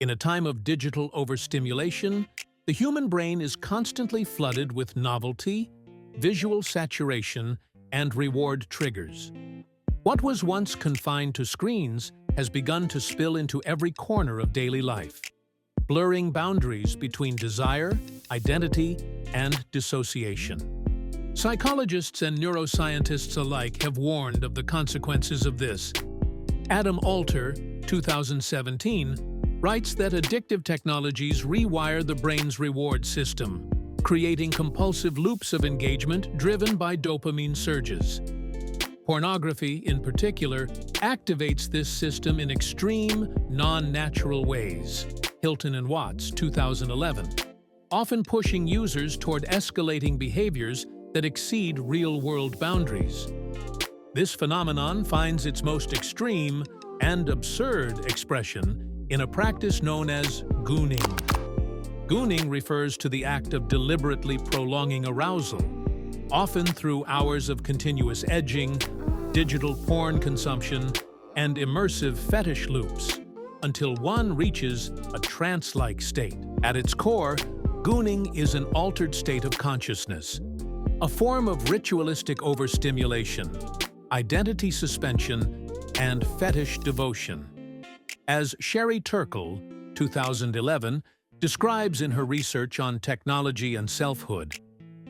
In a time of digital overstimulation, the human brain is constantly flooded with novelty, visual saturation, and reward triggers. What was once confined to screens has begun to spill into every corner of daily life, blurring boundaries between desire, identity, and dissociation. Psychologists and neuroscientists alike have warned of the consequences of this. Adam Alter, 2017, writes that addictive technologies rewire the brain's reward system, creating compulsive loops of engagement driven by dopamine surges. Pornography, in particular, activates this system in extreme, non-natural ways. Hilton and Watts, 2011, often pushing users toward escalating behaviors that exceed real-world boundaries. This phenomenon finds its most extreme and absurd expression in a practice known as gooning. Gooning refers to the act of deliberately prolonging arousal, often through hours of continuous edging, digital porn consumption, and immersive fetish loops, until one reaches a trance-like state. At its core, gooning is an altered state of consciousness, a form of ritualistic overstimulation, identity suspension, and fetish devotion. As Sherry Turkle, 2011, describes in her research on technology and selfhood,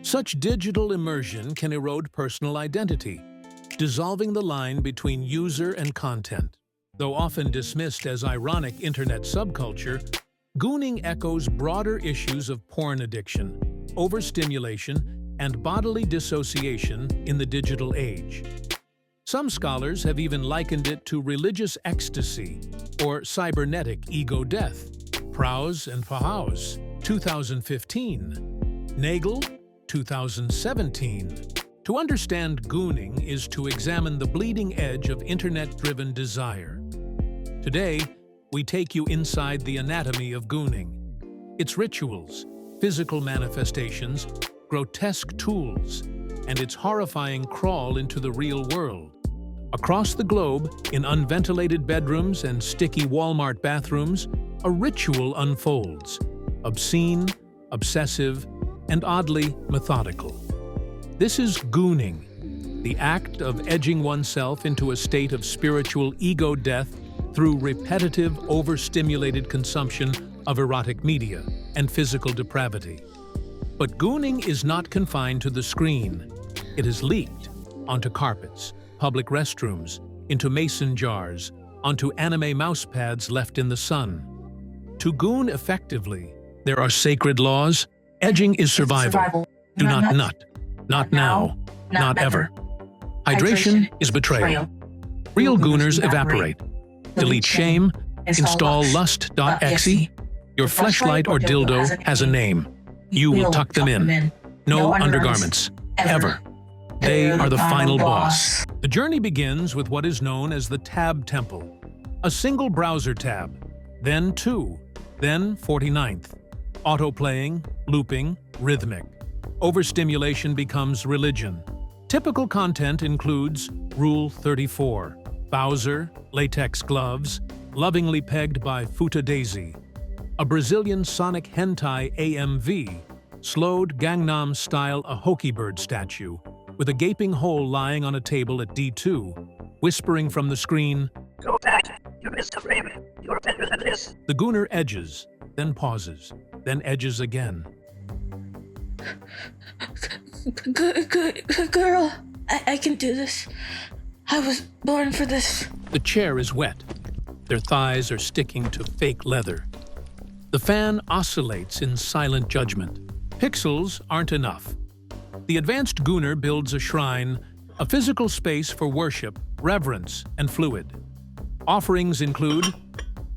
such digital immersion can erode personal identity, dissolving the line between user and content. Though often dismissed as ironic internet subculture, gooning echoes broader issues of porn addiction, overstimulation, and bodily dissociation in the digital age. Some scholars have even likened it to religious ecstasy or cybernetic ego death. Prowse and Pahaus, 2015. Nagel, 2017. To understand gooning is to examine the bleeding edge of internet-driven desire. Today, we take you inside the anatomy of gooning, its rituals, physical manifestations, grotesque tools, and its horrifying crawl into the real world. Across the globe, in unventilated bedrooms and sticky Walmart bathrooms, a ritual unfolds, obscene, obsessive, and oddly methodical. This is gooning, the act of edging oneself into a state of spiritual ego death through repetitive, overstimulated consumption of erotic media and physical depravity. But gooning is not confined to the screen. It is leaked onto carpets, public restrooms, into mason jars, onto anime mousepads left in the sun. To goon effectively, there are sacred laws. Edging is survival. Do not nut. Not now. Not ever. Hydration is betrayal. Real gooners evaporate. Delete shame. Install lust.exe. Your fleshlight or dildo has a name. You will tuck them in. No undergarments. Ever. They are the final boss. The journey begins with what is known as the tab temple. A single browser tab, then 2, then 49th. Autoplaying, looping, rhythmic. Overstimulation becomes religion. Typical content includes Rule 34, Bowser, latex gloves, lovingly pegged by Futa Daisy, a Brazilian sonic hentai AMV, slowed Gangnam-style a Hokey-bird statue, with a gaping hole lying on a table at D2, whispering from the screen, "Go back, you missed a frame, you're better than this." The gooner edges, then pauses, then edges again. Girl, I can do this. I was born for this. The chair is wet. Their thighs are sticking to fake leather. The fan oscillates in silent judgment. Pixels aren't enough. The advanced gooner builds a shrine, a physical space for worship, reverence, and fluid. Offerings include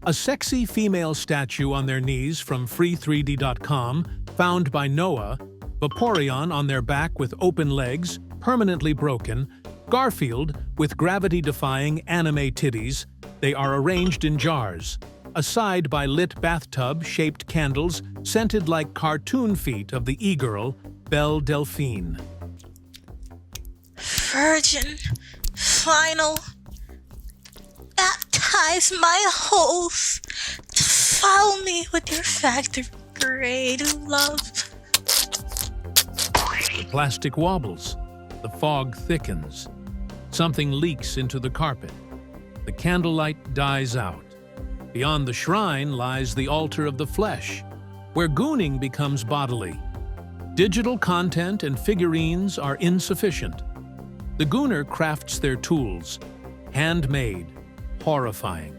a sexy female statue on their knees from free3d.com, found by Noah, Vaporeon on their back with open legs, permanently broken, Garfield with gravity-defying anime titties. They are arranged in jars, a side by lit bathtub-shaped candles scented like cartoon feet of the e-girl, Belle Delphine. Virgin, final, baptize my holes, Tell me with your factory grade love. The plastic wobbles. The fog thickens. Something leaks into the carpet. The candlelight dies out. Beyond the shrine lies the altar of the flesh, where gooning becomes bodily. Digital content and figurines are insufficient. The gooner crafts their tools, handmade, horrifying.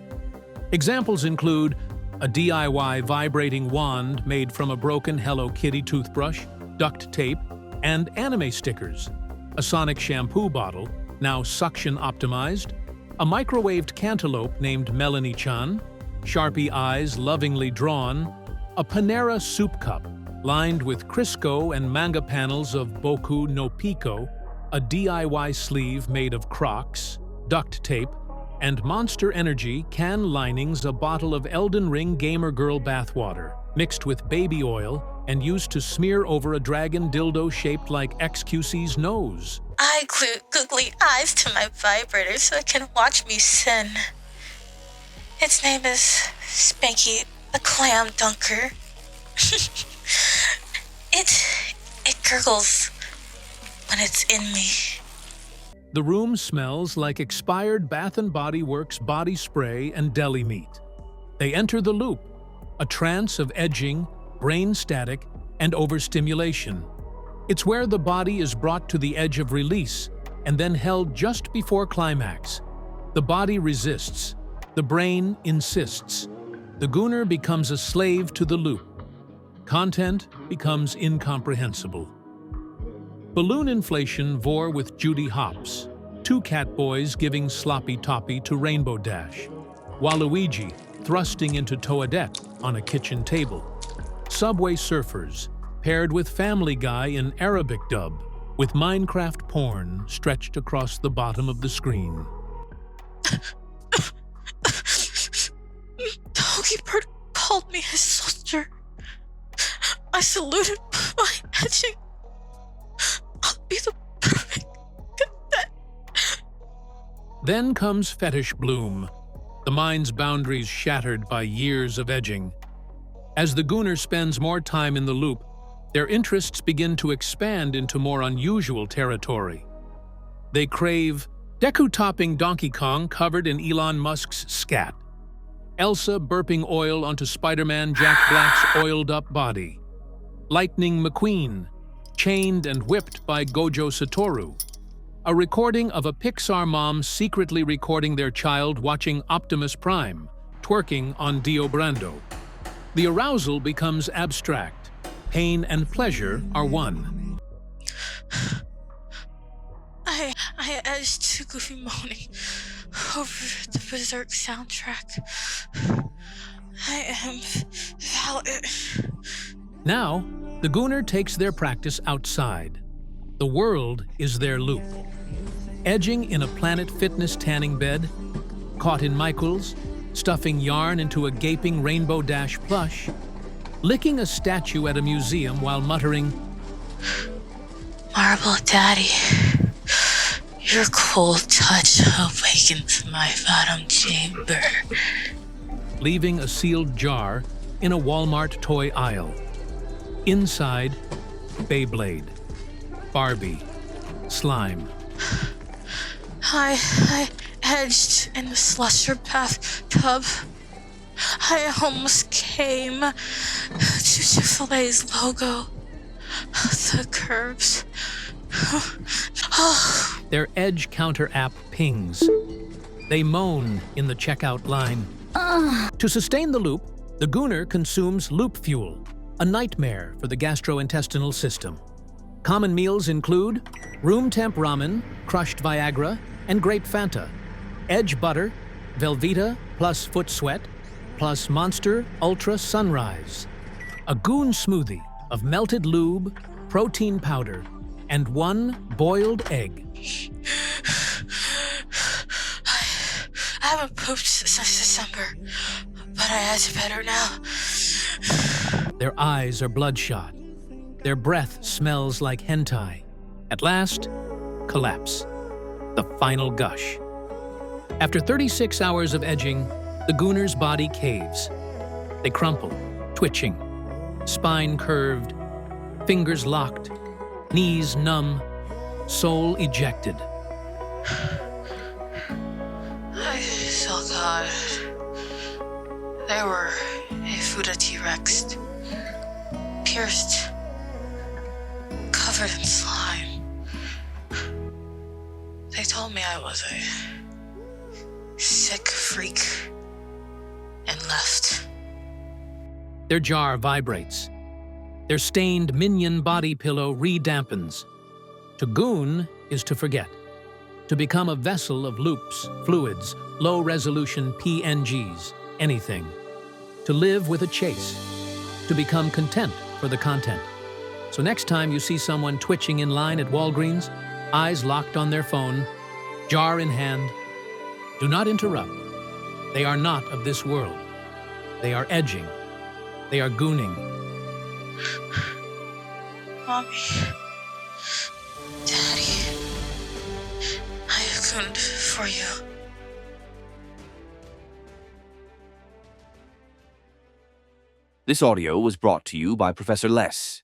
Examples include a DIY vibrating wand made from a broken Hello Kitty toothbrush, duct tape, and anime stickers, a Sonic shampoo bottle, now suction-optimized, a microwaved cantaloupe named Melanie-chan, Sharpie eyes lovingly drawn, a Panera soup cup lined with Crisco and manga panels of Boku no Pico, a DIY sleeve made of Crocs, duct tape, and Monster Energy can linings a bottle of Elden Ring Gamer Girl bathwater, mixed with baby oil and used to smear over a dragon dildo shaped like XQC's nose. I glue googly eyes to my vibrator so it can watch me sin. Its name is Spanky the Clam Dunker. It gurgles when it's in me. The room smells like expired Bath & Body Works body spray and deli meat. They enter the loop, a trance of edging, brain static, and overstimulation. It's where the body is brought to the edge of release and then held just before climax. The body resists. The brain insists. The gooner becomes a slave to the loop. Content becomes incomprehensible. Balloon inflation vore with Judy Hopps, two cat boys giving sloppy toppy to Rainbow Dash, Waluigi thrusting into Toadette on a kitchen table, Subway Surfers paired with Family Guy in Arabic dub, with Minecraft porn stretched across the bottom of the screen. Doggy Bird called me his sister. I saluted by edging. I'll be the perfect cadet. Then comes fetish bloom, the mind's boundaries shattered by years of edging. As the gooner spends more time in the loop, their interests begin to expand into more unusual territory. They crave Deku-topping Donkey Kong covered in Elon Musk's scat, Elsa burping oil onto Spider-Man Jack Black's oiled-up body, Lightning McQueen, chained and whipped by Gojo Satoru, a recording of a Pixar mom secretly recording their child watching Optimus Prime, twerking on Dio Brando. The arousal becomes abstract. Pain and pleasure are one. I edged to Goofy moaning over the Berserk soundtrack. I am valid. Now, the gooner takes their practice outside. The world is their loop. Edging in a Planet Fitness tanning bed, caught in Michaels, stuffing yarn into a gaping Rainbow Dash plush, licking a statue at a museum while muttering, Marble Daddy, your cold touch awakens my bottom chamber. leaving a sealed jar in a Walmart toy aisle. Inside, Beyblade, Barbie, slime. I edged in the slusher bathtub. I almost came to Chick-fil-A's logo. The curves. Oh. Their Edge counter app pings. They moan in the checkout line. To sustain the loop, the gooner consumes loop fuel, a nightmare for the gastrointestinal system. Common meals include room temp ramen, crushed Viagra, and grape Fanta, Edge butter, Velveeta plus foot sweat, plus Monster Ultra Sunrise, a goon smoothie of melted lube, protein powder, and one boiled egg. I haven't pooped since December, but I edge better now. Their eyes are bloodshot. Their breath smells like hentai. At last, collapse. The final gush. After 36 hours of edging, the gooner's body caves. They crumple, twitching, spine curved, fingers locked, knees numb, soul ejected. I felt God. They were a Fuda T-Rex, pierced, covered in slime. They told me I was a sick freak and left. Their jar vibrates. Their stained minion body pillow redampens. To goon is to forget. To become a vessel of loops, fluids, low-resolution PNGs, anything. To live with a chase. To become content for the content. So next time you see someone twitching in line at Walgreens, eyes locked on their phone, jar in hand, do not interrupt. They are not of this world. They are edging. They are gooning. Mommy, Daddy, I have gooned for you. This audio was brought to you by Professor Less.